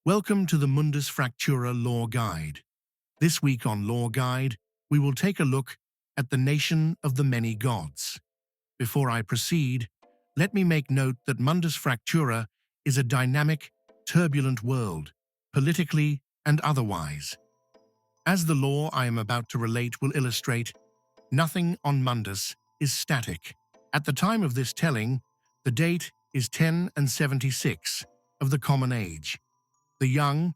Welcome to the Mundus Fractura Lore Guide. This week on Lore Guide, we will take a look at the nation of the many gods. Before I proceed, let me make note that Mundus Fractura is a dynamic, turbulent world, politically and otherwise. As the lore I am about to relate will illustrate, nothing on Mundus is static. At the time of this telling, the date is 10 and 76 of the Common Age. The young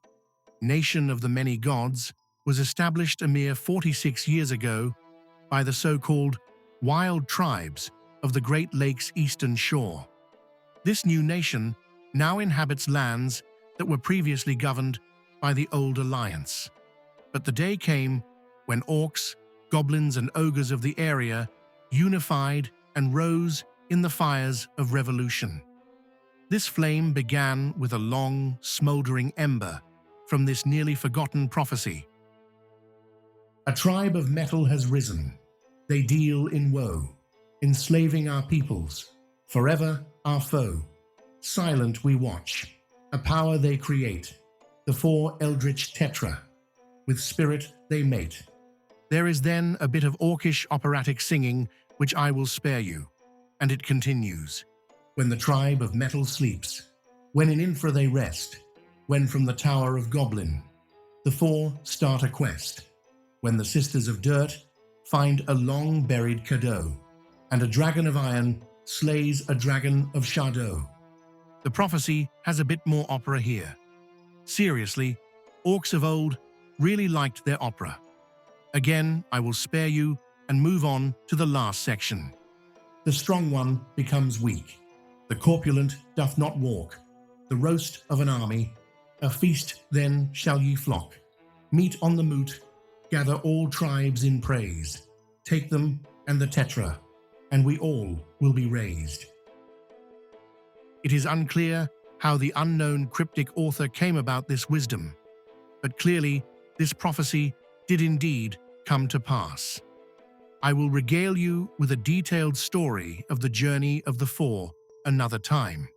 nation of the many gods was established a mere 46 years ago by the so-called wild tribes of the Great Lakes' eastern shore. This new nation now inhabits lands that were previously governed by the Old Alliance. But the day came when orcs, goblins, and ogres of the area unified and rose in the fires of revolution. This flame began with a long, smoldering ember from this nearly forgotten prophecy. A tribe of metal has risen. They deal in woe, enslaving our peoples, forever our foe. Silent we watch, a power they create, the four eldritch tetra. With spirit they mate. There is then a bit of orcish operatic singing which I will spare you, and it continues. When the tribe of metal sleeps, when in infra they rest, when from the tower of goblin, the four start a quest, when the sisters of dirt find a long-buried cadeau, and a dragon of iron slays a dragon of shadow. The prophecy has a bit more opera here. Seriously, orcs of old really liked their opera. Again, I will spare you and move on to the last section. The strong one becomes weak. The corpulent doth not walk. The roast of an army, a feast then shall ye flock. Meet on the moot, gather all tribes in praise. Take them and the tetra, and we all will be raised. It is unclear how the unknown cryptic author came about this wisdom, but clearly this prophecy did indeed come to pass. I will regale you with a detailed story of the journey of the four another time.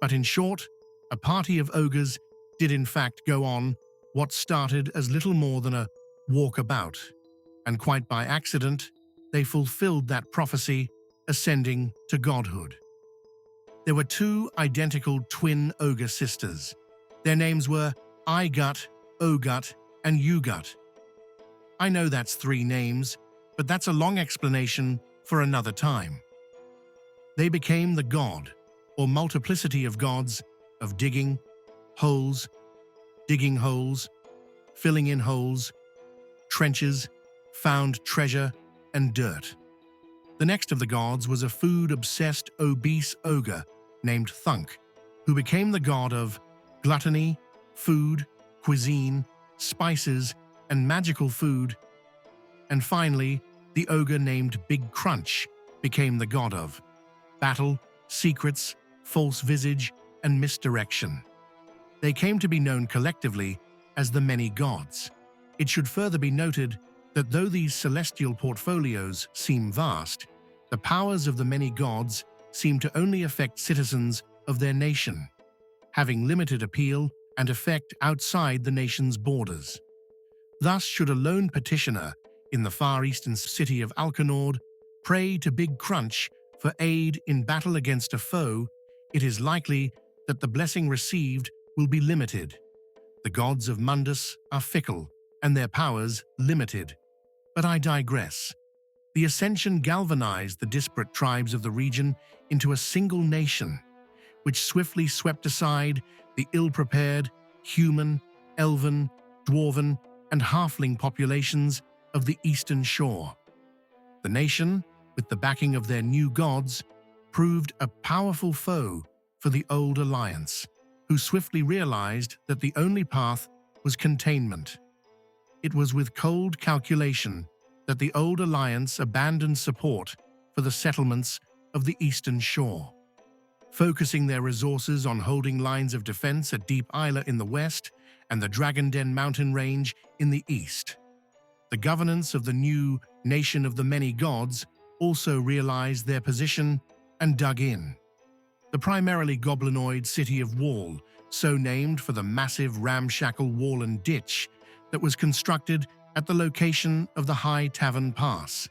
But in short, a party of ogres did in fact go on what started as little more than a walkabout, and quite by accident, they fulfilled that prophecy, ascending to godhood. There were two identical twin ogre sisters. Their names were I-Gut, O-Gut, and U-Gut. I know that's three names, but that's a long explanation for another time. They became the god, or multiplicity of gods, of digging holes, filling in holes, trenches, found treasure, and dirt. The next of the gods was a food-obsessed, obese ogre named Thunk, who became the god of gluttony, food, cuisine, spices, and magical food. And finally, the ogre named Big Crunch became the god of battle, secrets, false visage, and misdirection. They came to be known collectively as the many gods. It should further be noted that though these celestial portfolios seem vast, the powers of the many gods seem to only affect citizens of their nation, having limited appeal and effect outside the nation's borders. Thus, should a lone petitioner in the far eastern city of Alkanord pray to Big Crunch for aid in battle against a foe, it is likely that the blessing received will be limited. The gods of Mundus are fickle, and their powers limited. But I digress. The ascension galvanized the disparate tribes of the region into a single nation, which swiftly swept aside the ill-prepared human, elven, dwarven, and halfling populations of the eastern shore. The nation, with the backing of their new gods, proved a powerful foe for the Old Alliance, who swiftly realized that the only path was containment. It was with cold calculation that the Old Alliance abandoned support for the settlements of the eastern shore, focusing their resources on holding lines of defense at Deep Isla in the west and the Dragon Den mountain range in the east. The governance of the new nation of the many gods also realized their position and dug in. The primarily goblinoid city of Wall so named for the massive ramshackle wall and ditch that was constructed at the location of the High Tavern Pass.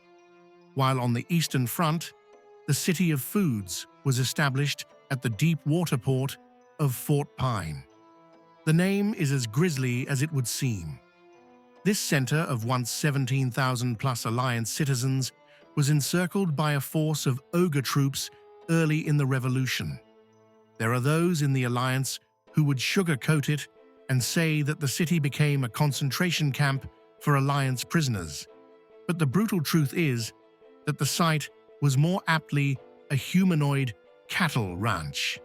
While on the eastern front, the City of Foods was established at the deep water port of Fort Pine. The name is as grisly as it would seem. This center of once 17,000-plus Alliance citizens was encircled by a force of ogre troops early in the Revolution. There are those in the Alliance who would sugarcoat it and say that the city became a concentration camp for Alliance prisoners. But the brutal truth is that the site was more aptly a humanoid cattle ranch.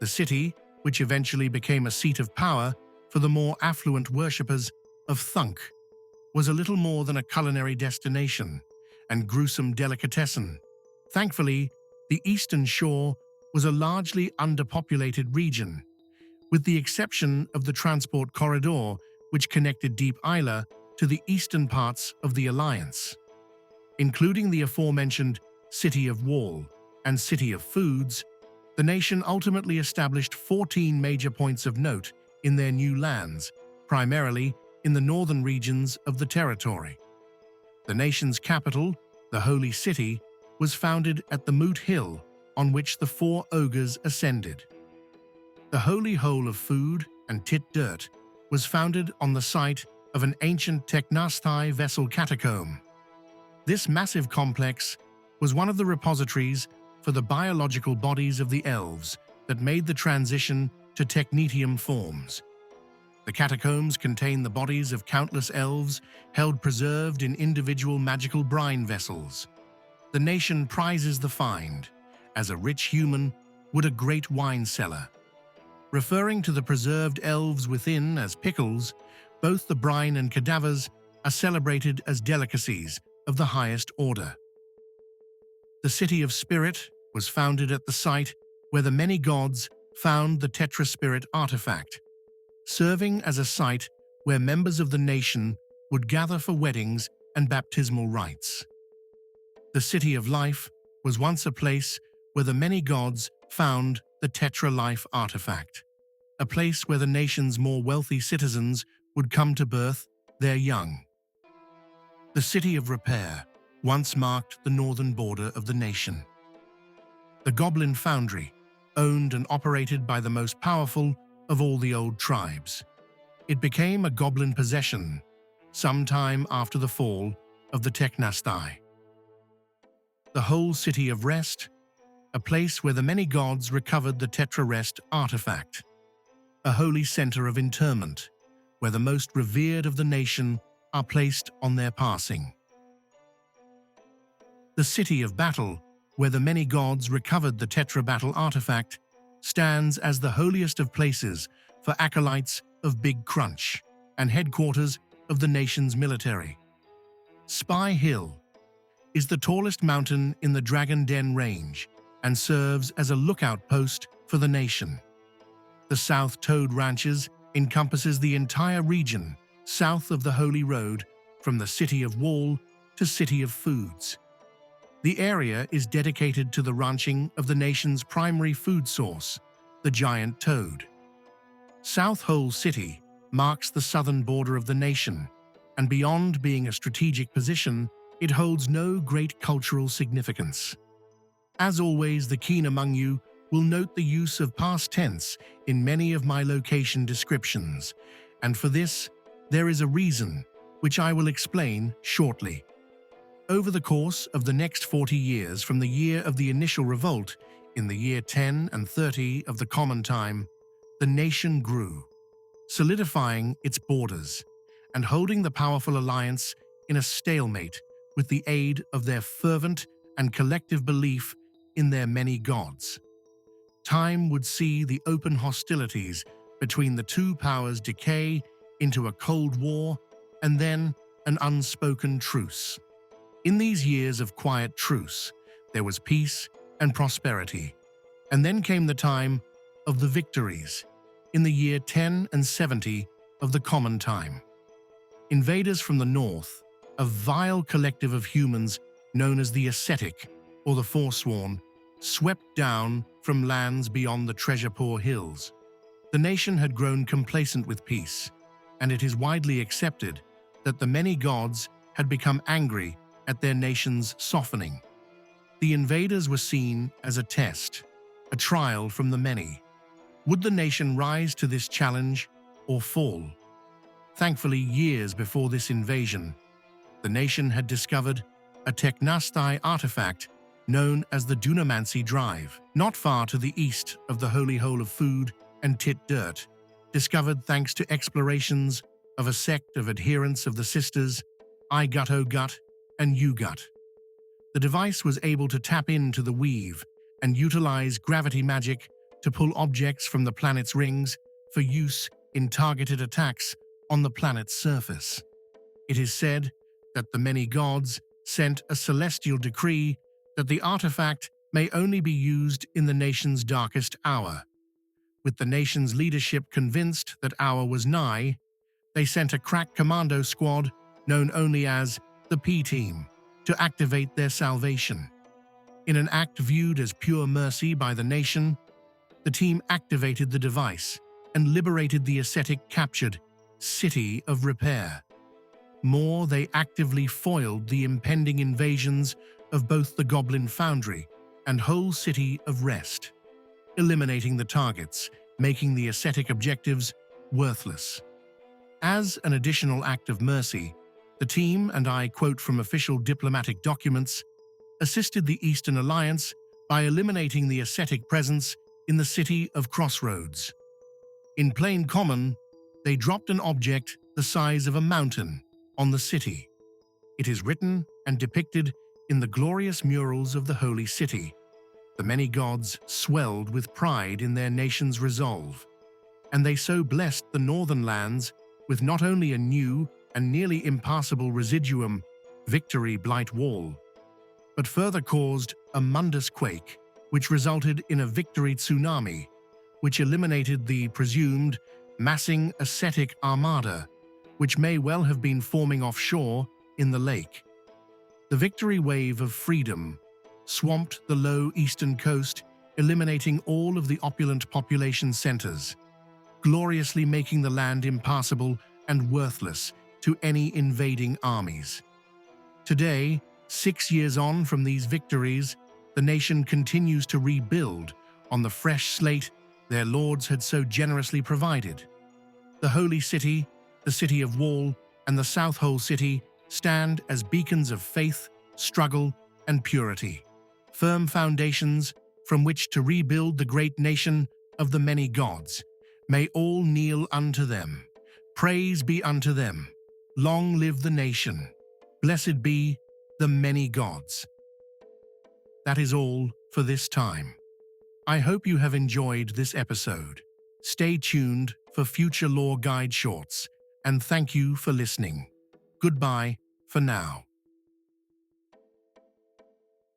The city, which eventually became a seat of power for the more affluent worshippers of Thunk, was a little more than a culinary destination and gruesome delicatessen. Thankfully, the Eastern Shore was a largely underpopulated region, with the exception of the transport corridor which connected Deep Isla to the eastern parts of the Alliance. Including the aforementioned City of Wall and City of Foods, the nation ultimately established 14 major points of note in their new lands, primarily in the northern regions of the territory. The nation's capital, the Holy City, was founded at the Moot Hill on which the four ogres ascended. The Holy Hole of Food and T.T.R.P.G was founded on the site of an ancient Teknastai vessel catacomb. This massive complex was one of the repositories for the biological bodies of the elves that made the transition to technetium forms. The catacombs contain the bodies of countless elves held preserved in individual magical brine vessels. The nation prizes the find, as a rich human would a great wine cellar. Referring to the preserved elves within as pickles, both the brine and cadavers are celebrated as delicacies of the highest order. The City of Spirit was founded at the site where the many gods found the Tetra-Spirit artifact, serving as a site where members of the nation would gather for weddings and baptismal rites. The City of Life was once a place where the many gods found the Tetra-Life artifact, a place where the nation's more wealthy citizens would come to birth their young. The City of Repair once marked the northern border of the nation. The Goblin Foundry, owned and operated by the most powerful of all the old tribes. It became a goblin possession sometime after the fall of the Teknastai. The whole City of Rest, a place where the many gods recovered the Tetra-Rest artifact. A holy center of interment, where the most revered of the nation are placed on their passing. The City of Battle, where the many gods recovered the Tetra Battle artifact, stands as the holiest of places for acolytes of Big Crunch and headquarters of the nation's military. Spy Hill is the tallest mountain in the Dragon Den Range and serves as a lookout post for the nation. The South Toad Ranches encompasses the entire region south of the Holy Road from the City of Wall to City of Foods. The area is dedicated to the ranching of the nation's primary food source, the giant toad. South Hole City marks the southern border of the nation, and beyond being a strategic position, it holds no great cultural significance. As always, the keen among you will note the use of past tense in many of my location descriptions, and for this, there is a reason, which I will explain shortly. Over the course of the next 40 years from the year of the initial revolt, in the year 10 and 30 of the Common Time, the nation grew, solidifying its borders and holding the powerful alliance in a stalemate with the aid of their fervent and collective belief in their many gods. Time would see the open hostilities between the two powers decay into a Cold War and then an unspoken truce. In these years of quiet truce, there was peace and prosperity. And then came the time of the victories, in the year 10 and 70 of the Common Time. Invaders from the north, a vile collective of humans known as the Ascetic or the Forsworn, swept down from lands beyond the treasure-poor hills. The nation had grown complacent with peace, and it is widely accepted that the many gods had become angry at their nation's softening. The invaders were seen as a test, a trial from the many. Would the nation rise to this challenge or fall? Thankfully, years before this invasion, the nation had discovered a Teknastai artifact known as the Dunamancy Drive, not far to the east of the Holy Hole of Food and T.T.R.P.G, discovered thanks to explorations of a sect of adherents of the sisters I-Gut-O-Gut and U-Gut. The device was able to tap into the weave and utilize gravity magic to pull objects from the planet's rings for use in targeted attacks on the planet's surface. It is said that the many gods sent a celestial decree that the artifact may only be used in the nation's darkest hour. With the nation's leadership convinced that hour was nigh, they sent a crack commando squad known only as the P-Team to activate their salvation. In an act viewed as pure mercy by the nation, the team activated the device and liberated the ascetic-captured City of Repair. More, they actively foiled the impending invasions of both the Goblin Foundry and whole City of Rest, eliminating the targets, making the ascetic objectives worthless. As an additional act of mercy, the team, and I quote from official diplomatic documents, assisted the Eastern Alliance by eliminating the ascetic presence in the City of Crossroads. In plain common, they dropped an object the size of a mountain on the city. It is written and depicted in the glorious murals of the Holy City. The many gods swelled with pride in their nation's resolve, and they so blessed the northern lands with not only a new and nearly impassable residuum Victory Blight Wall, but further caused a Mundus quake, which resulted in a victory tsunami, which eliminated the presumed massing ascetic armada, which may well have been forming offshore in the lake. The victory wave of freedom swamped the low eastern coast, eliminating all of the opulent population centers, gloriously making the land impassable and worthless to any invading armies. Today, 6 years on from these victories, the nation continues to rebuild on the fresh slate their lords had so generously provided. The Holy City, the City of Wall, and the South Hole City stand as beacons of faith, struggle, and purity, firm foundations from which to rebuild the great nation of the many gods. May all kneel unto them. Praise be unto them. Long live the nation. Blessed be the many gods. That is all for this time. I hope you have enjoyed this episode. Stay tuned for future lore guide shorts, and thank you for listening. Goodbye for now.